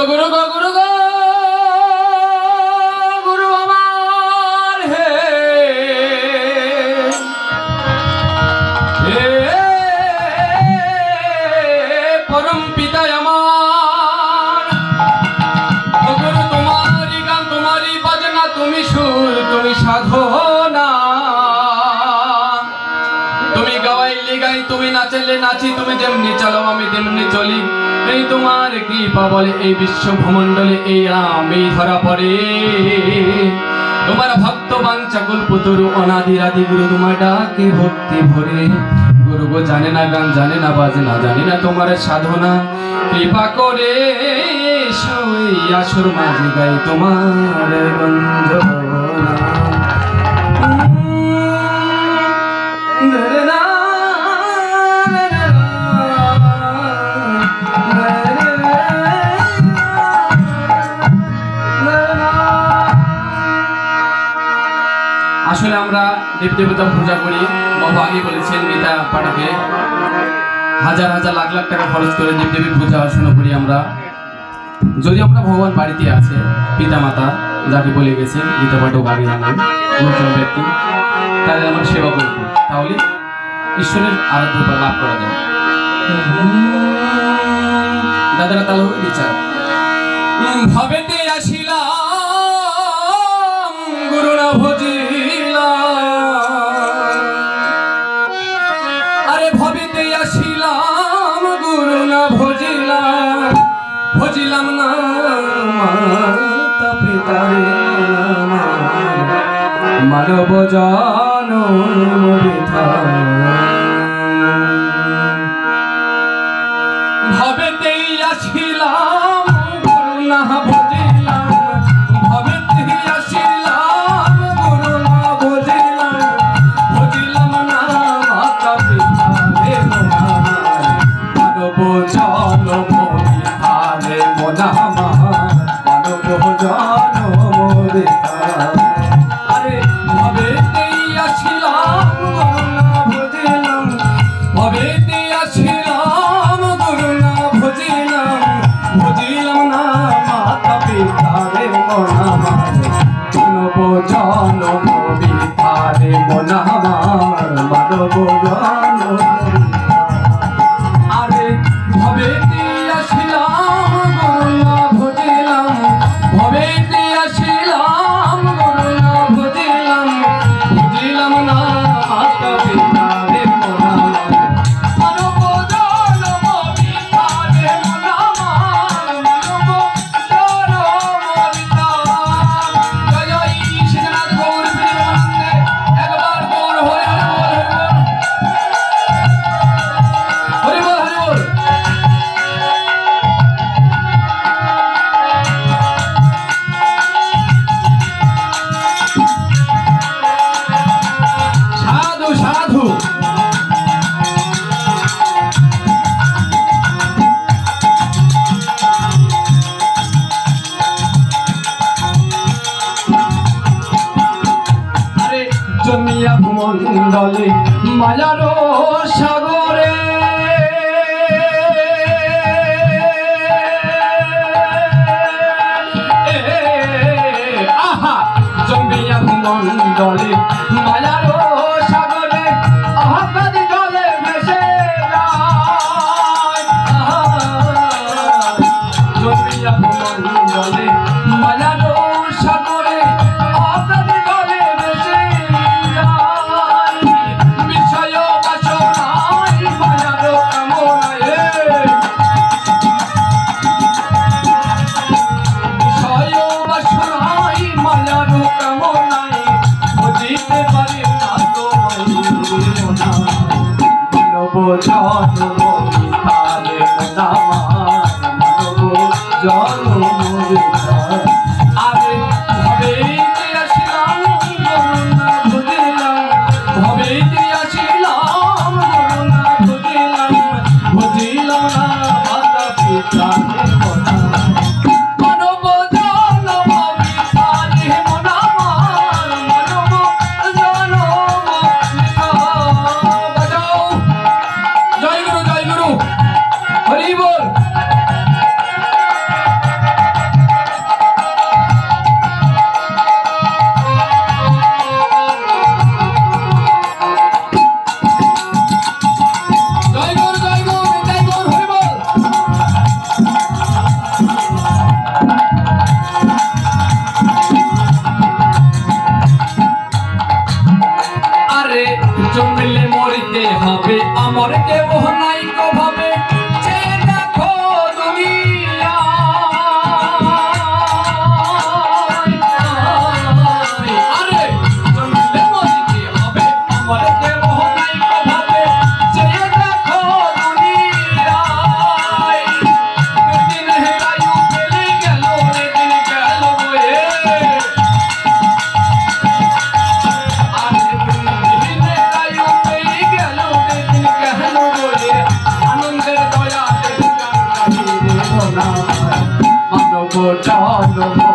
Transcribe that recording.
গুরু গো গুরু গো গুরু আমার হে হে পরম পিতা আমার গুরু তোমারি গান তোমারি বাজনা তুমি সুর তুমি সাধনা তুমি গাওয়াইলে গাই তুমি নাচলে নাচি তুমি যেমনি চলো আমি তেমনি চলি এই তোমার কৃপা বলে এই বিশ্ব ভূমণ্ডলে এই আমি ধরা পড়ে তোমার ভক্ত বাঞ্ছা কল্পতরু অনাদি আদি গুরু তোমার ডাকে ভক্তি ভরে গুরু গো জানে না গান জানে না বাজনা জানে না তোমার সাধনা কৃপা করে সই আসর মাঝে গাই তোমার বন্দনা আসলে আমরা দেব দেবতা পূজা করি বাবা আগে বলেছেন গীতা পাঠকে হাজার হাজার লাখ লাখ টাকা খরচ করে দেব দেবীর পূজা অর্চনা করি আমরা যদি আমরা ভগবান বাড়িতে আছে পিতা মাতা যাকে বলে গেছে গীতা পাঠক আগে জানেন গুরুজন ব্যক্তি তাদের আমরা সেবা করব তাহলে ঈশ্বরের আরাধ্যতা লাভ করা যায় দাদারা তাহলে বিচার ভাবেতে আসিলাম গুরু না ভজিলাম আসিলাম গুরু না ভজিলাম না মাতা পিতারে মানব জনম বৃথা ভাবেতেই আসিলাম গুরু না ভজিলাম ভাবেতেই আসিলাম গুরু না ভজিলাম ভজিলাম না মাতা পিতারে মানব জনম বৃথারে মনা মানব জনম বৃথা আরে ভাবেতেই আসিলাম গুরু না ভজিলাম ভাবেতেই আসিলাম গুরু না ভজিলাম ভজিলাম না মাতা পিতারে মনা মানব জনম বৃথারে মনা মানব জনম আরে ভবেতে আসিলাম গুরু না ভজিলাম ভবেতে আসিলাম গুরু না ভজিলাম ভজিলাম না মাতা পিতারে মনা মানব জনম বৃথারে মনা মানব জনম বৃথা জয় জয় শ্রীনাথ গৌর প্রেমানন্দে একবার গৌর হরে হরে বল হরে বল সাধু সাধু আরে জমিয়া ভূমণ্ডলে মায়ারো সাগরে আহা জমিয়া ভূমণ্ডলে মায়ারো সাগরে অহংকার জলে ভেসে যায় জমিয়া ভূমণ্ডলে মায়ারো সাগরে অহংকার জলে ভেসে যায় বিষয় বাসনায় মায়ারো কামনায় বিষয় বাসনায় মায়ারো কামনায় বুঝিতে পারি না তোমায় মনা মানব জনম বৃথারে মনা মানব জনম বৃথা আরে ভবেতে আসিলাম গুরু না ভজিলাম ভবেতে আসিলাম গুরু না ভজিলাম ভজিলাম না মাতা পিতারে মনা মানব জনম বৃথারে মনা মানব জনম বৃথা বাজাও জয় গুরু হরি বল চলো